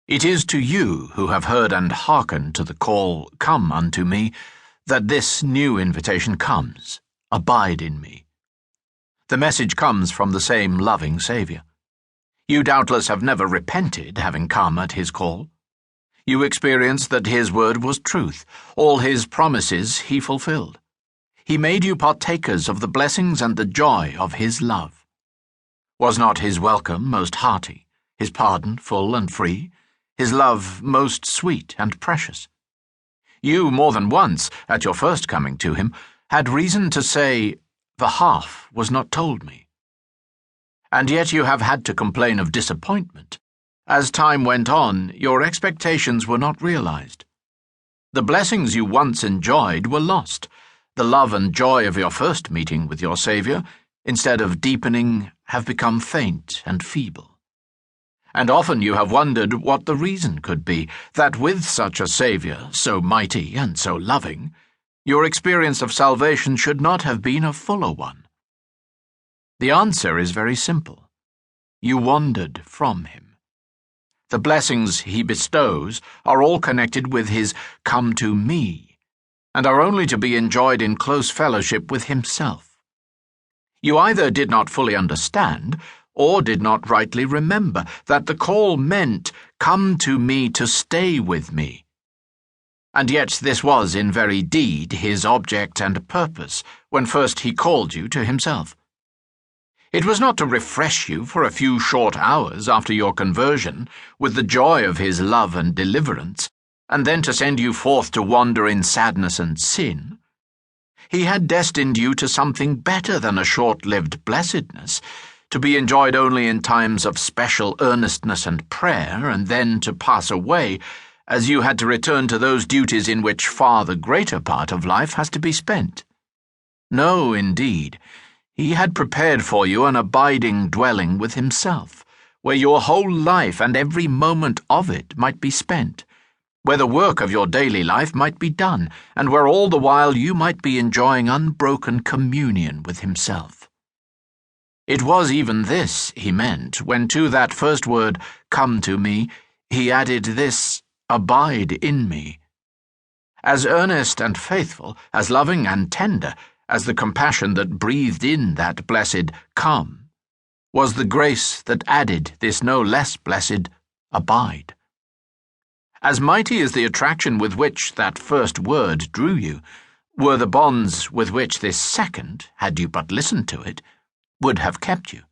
It is to you who have heard and hearkened to the call, "Come unto me," that this new invitation comes, "Abide in me." The message comes from the same loving Saviour. You doubtless have never repented having come at his call. You experienced that his word was truth. All his promises he fulfilled. He made you partakers of the blessings and the joy of his love. Was not his welcome most hearty, his pardon full and free, his love most sweet and precious? You more than once, at your first coming to him, had reason to say, "The half was not told me." And yet you have had to complain of disappointment. As time went on, your expectations were not realized. The blessings you once enjoyed were lost. The love and joy of your first meeting with your Saviour, instead of deepening, have become faint and feeble. And often you have wondered what the reason could be that with such a Saviour, so mighty and so loving, your experience of salvation should not have been a fuller one. The answer is very simple. You wandered from him. The blessings he bestows are all connected with his "Come to me," and are only to be enjoyed in close fellowship with himself. You either did not fully understand, or did not rightly remember, that the call meant, "Come to me to stay with me." And yet this was in very deed his object and purpose when first he called you to himself. It was not to refresh you for a few short hours after your conversion with the joy of his love and deliverance, and then to send you forth to wander in sadness and sin. He had destined you to something better than a short-lived blessedness, to be enjoyed only in times of special earnestness and prayer, and then to pass away, as you had to return to those duties in which far the greater part of life has to be spent. No, indeed. He had prepared for you an abiding dwelling with himself, where your whole life and every moment of it might be spent, where the work of your daily life might be done, and where all the while you might be enjoying unbroken communion with himself. It was even this he meant when to that first word, "Come to me," he added this, "Abide in me." As earnest and faithful, as loving and tender, as the compassion that breathed in that blessed "Come," was the grace that added this no less blessed "Abide." As mighty as the attraction with which that first word drew you, were the bonds with which this second, had you but listened to it, would have kept you.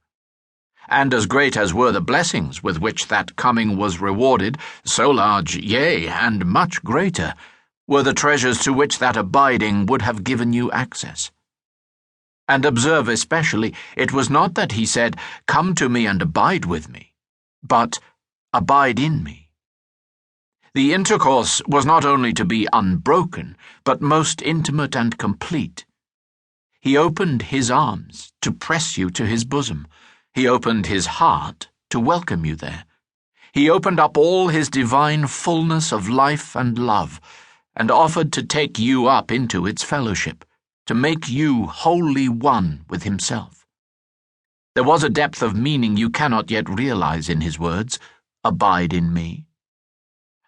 And as great as were the blessings with which that coming was rewarded, so large, yea, and much greater, were the treasures to which that abiding would have given you access. And observe especially, it was not that he said, "Come to me and abide with me," but "Abide in me." The intercourse was not only to be unbroken, but most intimate and complete. He opened his arms to press you to his bosom. He opened his heart to welcome you there. He opened up all his divine fullness of life and love, and offered to take you up into its fellowship, to make you wholly one with himself. There was a depth of meaning you cannot yet realize in his words, "Abide in me."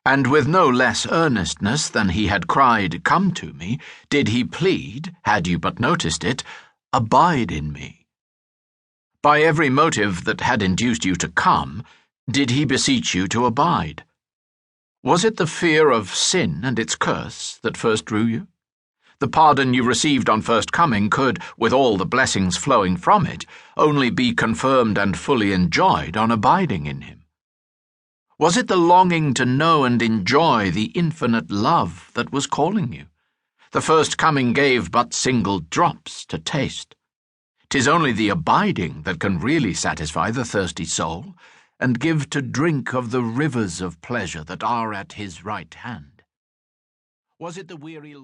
And with no less earnestness than he had cried, "Come to me," did he plead, had you but noticed it, "Abide in me." By every motive that had induced you to come, did he beseech you to abide. Was it the fear of sin and its curse that first drew you? The pardon you received on first coming could, with all the blessings flowing from it, only be confirmed and fully enjoyed on abiding in him. Was it the longing to know and enjoy the infinite love that was calling you? The first coming gave but single drops to taste. 'Tis only the abiding that can really satisfy the thirsty soul, and give to drink of the rivers of pleasure that are at his right hand. Was it the weary